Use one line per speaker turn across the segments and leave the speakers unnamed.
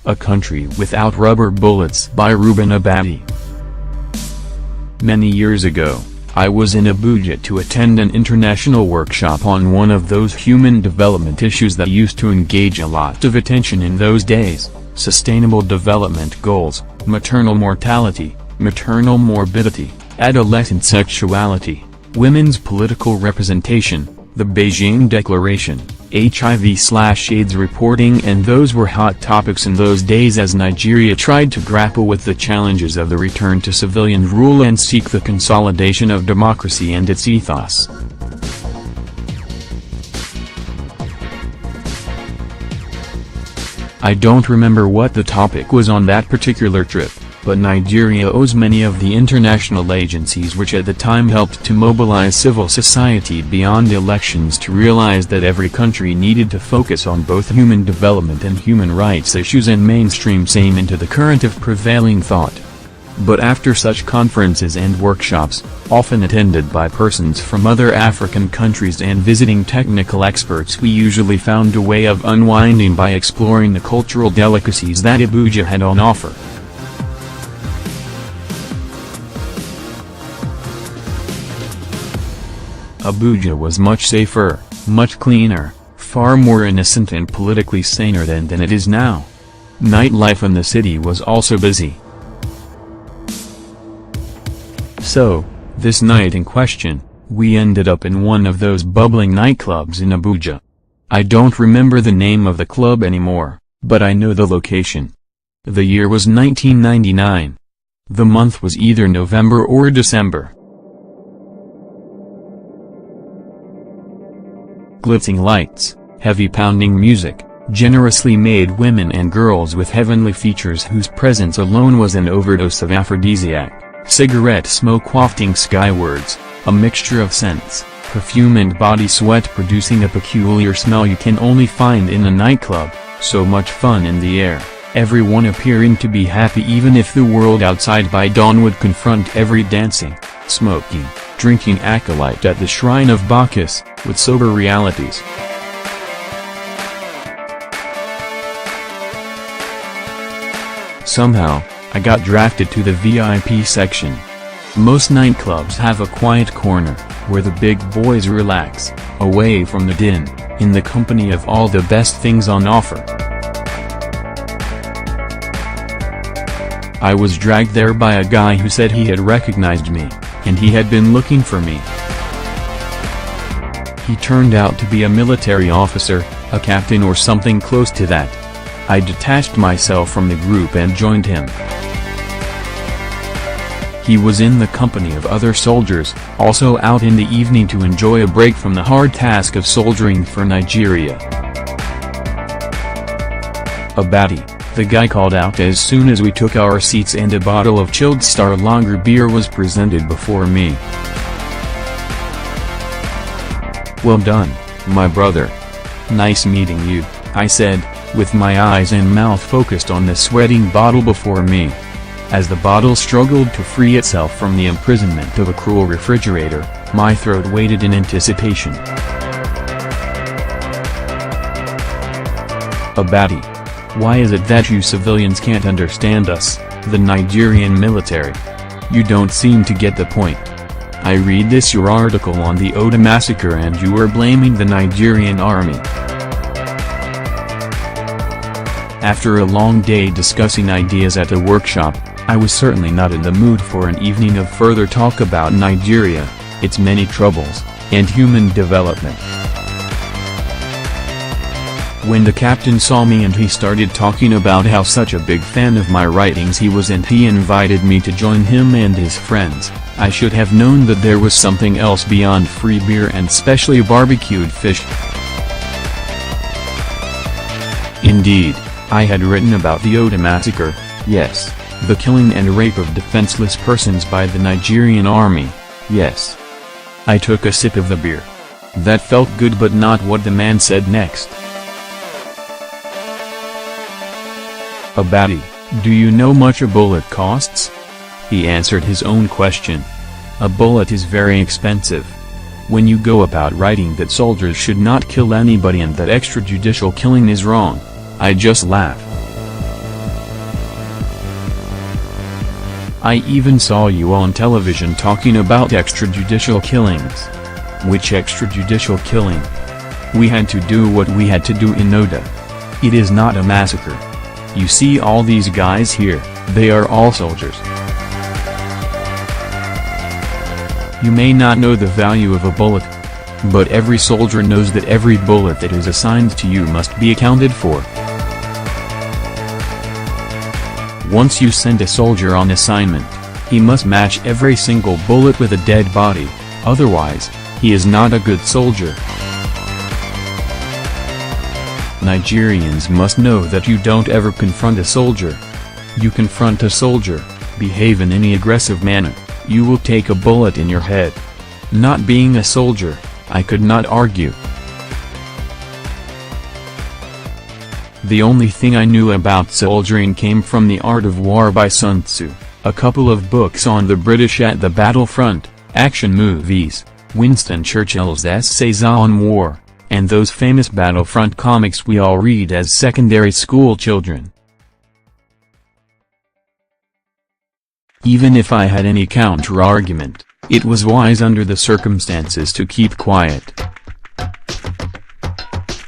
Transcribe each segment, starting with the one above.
A Country Without Rubber Bullets by Reuben Abati. Many years ago, I was in Abuja to attend an international workshop on one of those human development issues that used to engage a lot of attention in those days: Sustainable Development Goals, maternal mortality, maternal morbidity, adolescent sexuality, women's political representation, the Beijing Declaration, HIV/AIDS reporting, and those were hot topics in those days as Nigeria tried to grapple with the challenges of the return to civilian rule and seek the consolidation of democracy and its ethos. I don't remember what the topic was on that particular trip, but Nigeria owes many of the international agencies which at the time helped to mobilize civil society beyond elections to realize that every country needed to focus on both human development and human rights issues and mainstream same into the current of prevailing thought. But after such conferences and workshops, often attended by persons from other African countries and visiting technical experts, we usually found a way of unwinding by exploring the cultural delicacies that Abuja had on offer. Abuja was much safer, much cleaner, far more innocent and politically saner than it is now. Nightlife in the city was also busy. So, this night in question, we ended up in one of those bubbling nightclubs in Abuja. I don't remember the name of the club anymore, but I know the location. The year was 1999. The month was either November or December. Glitzing lights, heavy pounding music, generously made women and girls with heavenly features whose presence alone was an overdose of aphrodisiac, cigarette smoke wafting skywards, a mixture of scents, perfume and body sweat producing a peculiar smell you can only find in a nightclub, so much fun in the air, everyone appearing to be happy even if the world outside by dawn would confront every dancing, smoking, drinking acolyte at the shrine of Bacchus, with sober realities. Somehow, I got drafted to the VIP section. Most nightclubs have a quiet corner, where the big boys relax, away from the din, in the company of all the best things on offer. I was dragged there by a guy who said he had recognized me, and he had been looking for me. He turned out to be a military officer, a captain or something close to that. I detached myself from the group and joined him. He was in the company of other soldiers, also out in the evening to enjoy a break from the hard task of soldiering for Nigeria. Abati, the guy called out as soon as we took our seats, and a bottle of chilled Star Lager beer was presented before me. "Well done, my brother. Nice meeting you," I said, with my eyes and mouth focused on the sweating bottle before me. As the bottle struggled to free itself from the imprisonment of a cruel refrigerator, my throat waited in anticipation. Abati. Why is it that you civilians can't understand us, the Nigerian military? You don't seem to get the point. I read this your article on the Oda massacre and you are blaming the Nigerian army. After a long day discussing ideas at a workshop, I was certainly not in the mood for an evening of further talk about Nigeria, its many troubles, and human development. When the captain saw me and he started talking about how such a big fan of my writings he was and he invited me to join him and his friends, I should have known that there was something else beyond free beer and specially barbecued fish. Indeed, I had written about the Oda massacre, yes, the killing and rape of defenseless persons by the Nigerian army, yes. I took a sip of the beer. That felt good, but not what the man said next. "Abati, do you know much a bullet costs?" He answered his own question. "A bullet is very expensive. When you go about writing that soldiers should not kill anybody and that extrajudicial killing is wrong, I just laugh. I even saw you on television talking about extrajudicial killings. Which extrajudicial killing? We had to do what we had to do in Noda. It is not a massacre. You see all these guys here, they are all soldiers. You may not know the value of a bullet, but every soldier knows that every bullet that is assigned to you must be accounted for. Once you send a soldier on assignment, he must match every single bullet with a dead body, otherwise, he is not a good soldier. Nigerians must know that you don't ever confront a soldier. You confront a soldier, behave in any aggressive manner, you will take a bullet in your head. Not being a soldier, I could not argue. The only thing I knew about soldiering came from The Art of War by Sun Tzu, a couple of books on the British at the battlefront, action movies, Winston Churchill's essays on war, and those famous battlefront comics we all read as secondary school children. Even if I had any counter-argument, it was wise under the circumstances to keep quiet.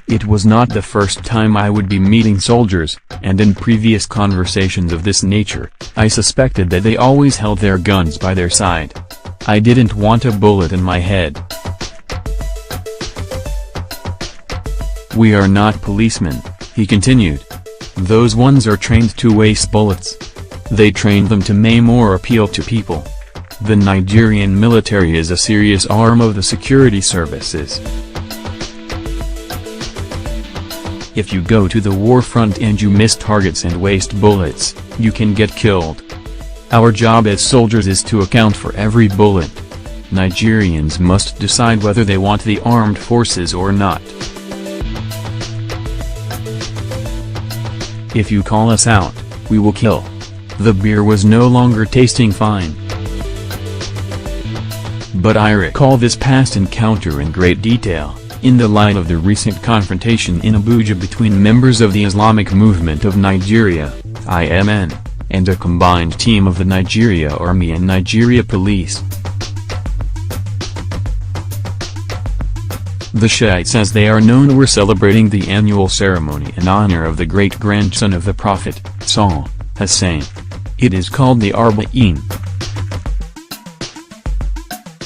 It was not the first time I would be meeting soldiers, and in previous conversations of this nature, I suspected that they always held their guns by their side. I didn't want a bullet in my head. We are not policemen, he continued. Those ones are trained to waste bullets. They train them to maim or appeal to people. The Nigerian military is a serious arm of the security services. If you go to the war front and you miss targets and waste bullets, you can get killed. Our job as soldiers is to account for every bullet. Nigerians must decide whether they want the armed forces or not. If you call us out, we will kill. The beer was no longer tasting fine. But I recall this past encounter in great detail, in the light of the recent confrontation in Abuja between members of the Islamic Movement of Nigeria, IMN, and a combined team of the Nigeria Army and Nigeria Police. The Shiites, as they are known, were celebrating the annual ceremony in honor of the great-grandson of the Prophet, Saul Hussein. It is called the Abati.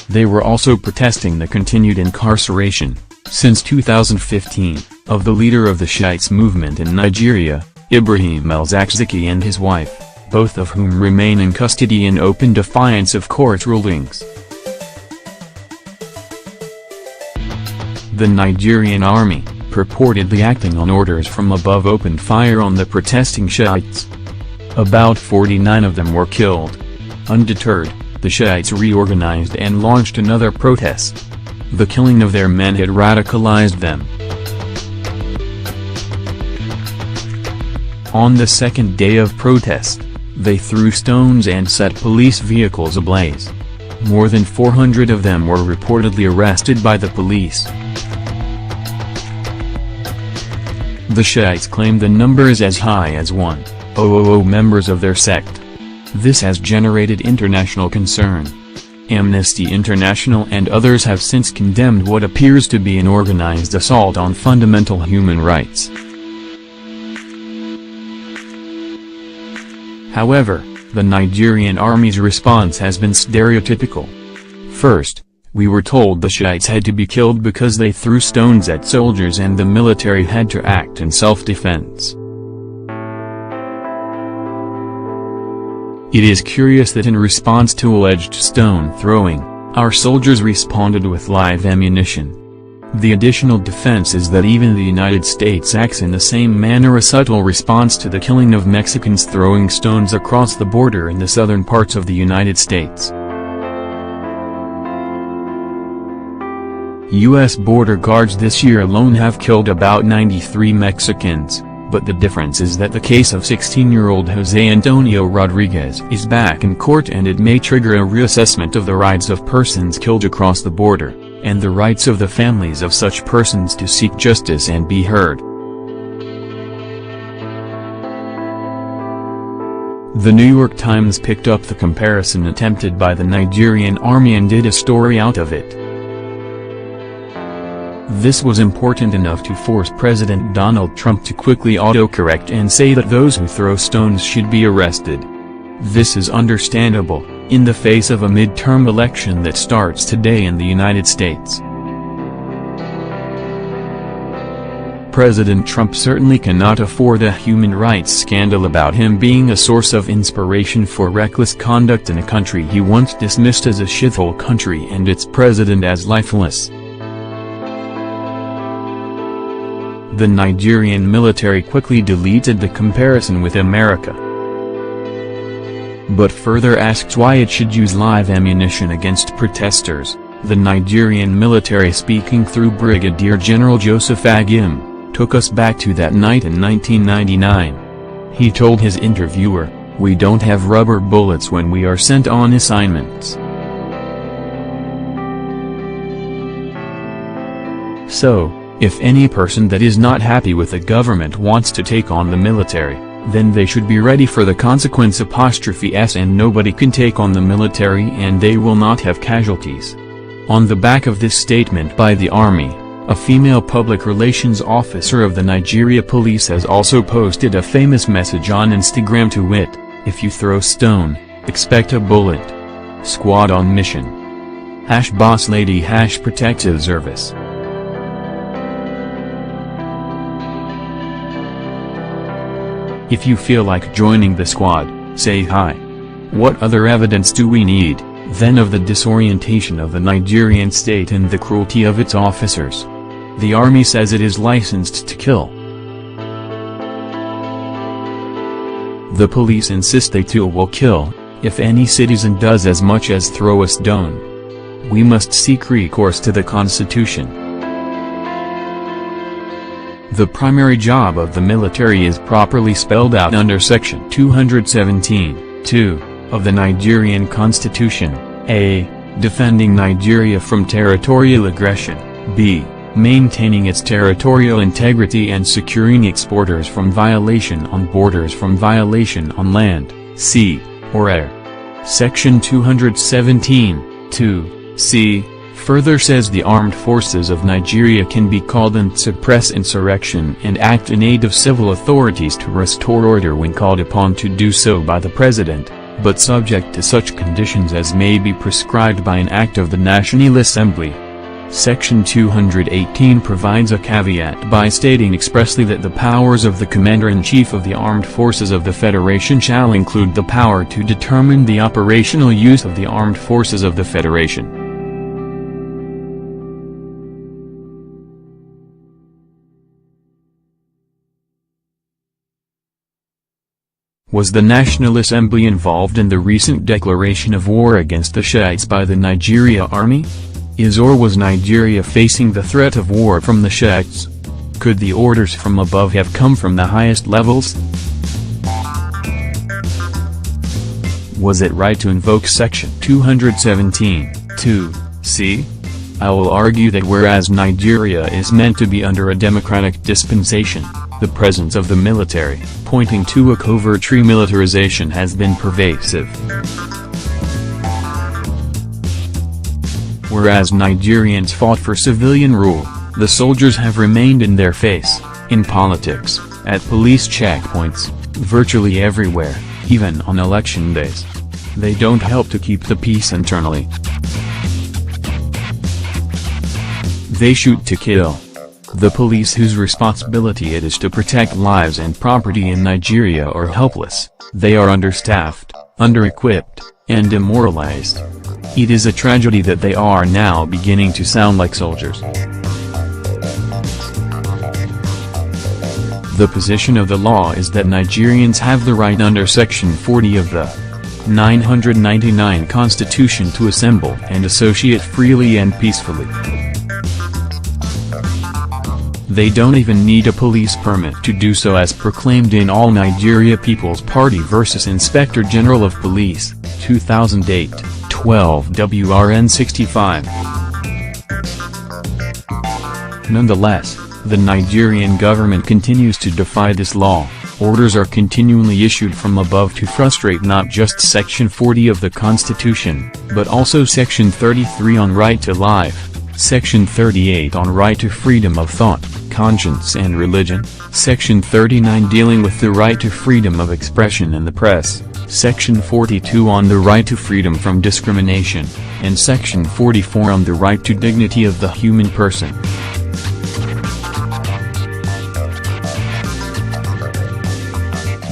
They were also protesting the continued incarceration, since 2015, of the leader of the Shiites movement in Nigeria, Ibrahim el-Zakzaki, and his wife, both of whom remain in custody in open defiance of court rulings. The Nigerian army, purportedly acting on orders from above, opened fire on the protesting Shiites. About 49 of them were killed. Undeterred, the Shiites reorganized and launched another protest. The killing of their men had radicalized them. On the second day of protest, they threw stones and set police vehicles ablaze. More than 400 of them were reportedly arrested by the police. The Shiites claim the number is as high as 1,000 members of their sect. This has generated international concern. Amnesty International and others have since condemned what appears to be an organized assault on fundamental human rights. However, the Nigerian army's response has been stereotypical. First, we were told the Shiites had to be killed because they threw stones at soldiers and the military had to act in self-defense. It is curious that in response to alleged stone throwing, our soldiers responded with live ammunition. The additional defense is that even the United States acts in the same manner, a subtle response to the killing of Mexicans throwing stones across the border in the southern parts of the United States. U.S. border guards this year alone have killed about 93 Mexicans, but the difference is that the case of 16-year-old Jose Antonio Rodriguez is back in court, and it may trigger a reassessment of the rights of persons killed across the border, and the rights of the families of such persons to seek justice and be heard. The New York Times picked up the comparison attempted by the Nigerian army and did a story out of it. This was important enough to force President Donald Trump to quickly autocorrect and say that those who throw stones should be arrested. This is understandable, in the face of a midterm election that starts today in the United States. President Trump certainly cannot afford a human rights scandal about him being a source of inspiration for reckless conduct in a country he once dismissed as a shithole country and its president as lifeless. The Nigerian military quickly deleted the comparison with America, but further asked why it should use live ammunition against protesters. The Nigerian military, speaking through Brigadier General Joseph Agim, took us back to that night in 1999. He told his interviewer, "We don't have rubber bullets when we are sent on assignments." So, if any person that is not happy with the government wants to take on the military, then they should be ready for the consequence '(s), and nobody can take on the military and they will not have casualties. On the back of this statement by the army, a female public relations officer of the Nigeria police has also posted a famous message on Instagram, to wit, "If you throw stone, expect a bullet. Squad on mission. #boss lady #protective service." If you feel like joining the squad, say hi. What other evidence do we need, then, of the disorientation of the Nigerian state and the cruelty of its officers? The army says it is licensed to kill. The police insist they too will kill, if any citizen does as much as throw a stone. We must seek recourse to the Constitution. The primary job of the military is properly spelled out under Section 217(2) of the Nigerian Constitution: A. Defending Nigeria from territorial aggression, B. Maintaining its territorial integrity and securing its borders from violation on borders, from violation on land, sea, or air. Section 217(2)(c) further says the armed forces of Nigeria can be called in to suppress insurrection and act in aid of civil authorities to restore order when called upon to do so by the President, but subject to such conditions as may be prescribed by an act of the National Assembly. Section 218 provides a caveat by stating expressly that the powers of the Commander-in-Chief of the Armed Forces of the Federation shall include the power to determine the operational use of the Armed Forces of the Federation. Was the National Assembly involved in the recent declaration of war against the Shiites by the Nigeria army? Is or was Nigeria facing the threat of war from the Shiites? Could the orders from above have come from the highest levels? Was it right to invoke Section 217(2)(c)? I will argue that whereas Nigeria is meant to be under a democratic dispensation, the presence of the military, pointing to a covert remilitarization, has been pervasive. Whereas Nigerians fought for civilian rule, the soldiers have remained in their face, in politics, at police checkpoints, virtually everywhere, even on election days. They don't help to keep the peace internally. They shoot to kill. The police, whose responsibility it is to protect lives and property in Nigeria, are helpless. They are understaffed, under-equipped, and demoralized. It is a tragedy that they are now beginning to sound like soldiers. The position of the law is that Nigerians have the right under Section 40 of the 999 Constitution to assemble and associate freely and peacefully. They don't even need a police permit to do so, as proclaimed in All Nigeria People's Party vs. Inspector General of Police, 2008, 12 WRN 65. Nonetheless, the Nigerian government continues to defy this law. Orders are continually issued from above to frustrate not just Section 40 of the Constitution, but also Section 33 on right to life, Section 38 on right to freedom of thought, conscience and religion, Section 39 dealing with the right to freedom of expression in the press, Section 42 on the right to freedom from discrimination, and Section 44 on the right to dignity of the human person.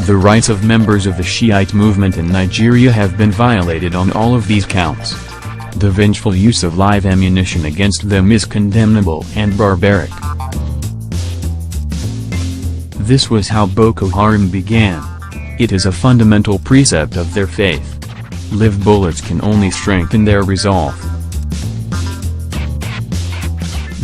The rights of members of the Shiite movement in Nigeria have been violated on all of these counts. The vengeful use of live ammunition against them is condemnable and barbaric. This was how Boko Haram began. It is a fundamental precept of their faith. Live bullets can only strengthen their resolve.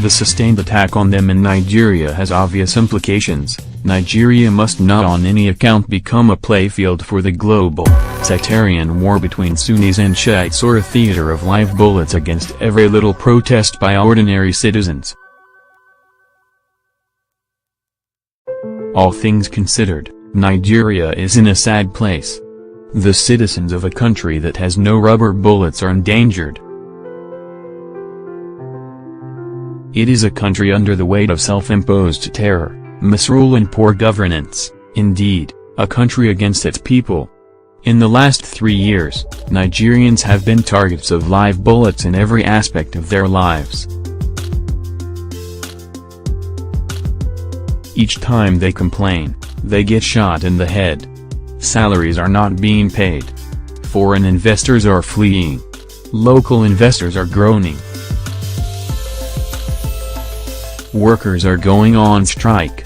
The sustained attack on them in Nigeria has obvious implications. Nigeria must not on any account become a playfield for the global, sectarian war between Sunnis and Shiites or a theater of live bullets against every little protest by ordinary citizens. All things considered, Nigeria is in a sad place. The citizens of a country that has no rubber bullets are endangered. It is a country under the weight of self-imposed terror, misrule and poor governance, indeed, a country against its people. In the last 3 years, Nigerians have been targets of live bullets in every aspect of their lives. Each time they complain, they get shot in the head. Salaries are not being paid. Foreign investors are fleeing. Local investors are groaning. Workers are going on strike.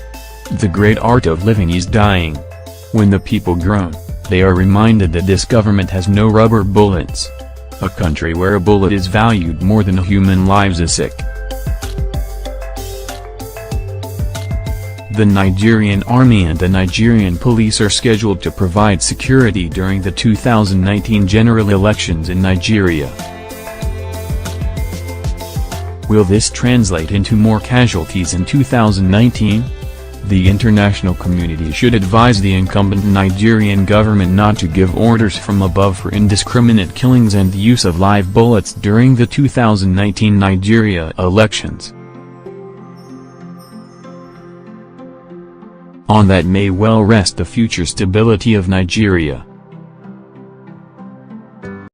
The great art of living is dying. When the people groan, they are reminded that this government has no rubber bullets. A country where a bullet is valued more than human lives is sick. The Nigerian army and the Nigerian police are scheduled to provide security during the 2019 general elections in Nigeria. Will this translate into more casualties in 2019? The international community should advise the incumbent Nigerian government not to give orders from above for indiscriminate killings and the use of live bullets during the 2019 Nigeria elections. On that may well rest the future stability of Nigeria.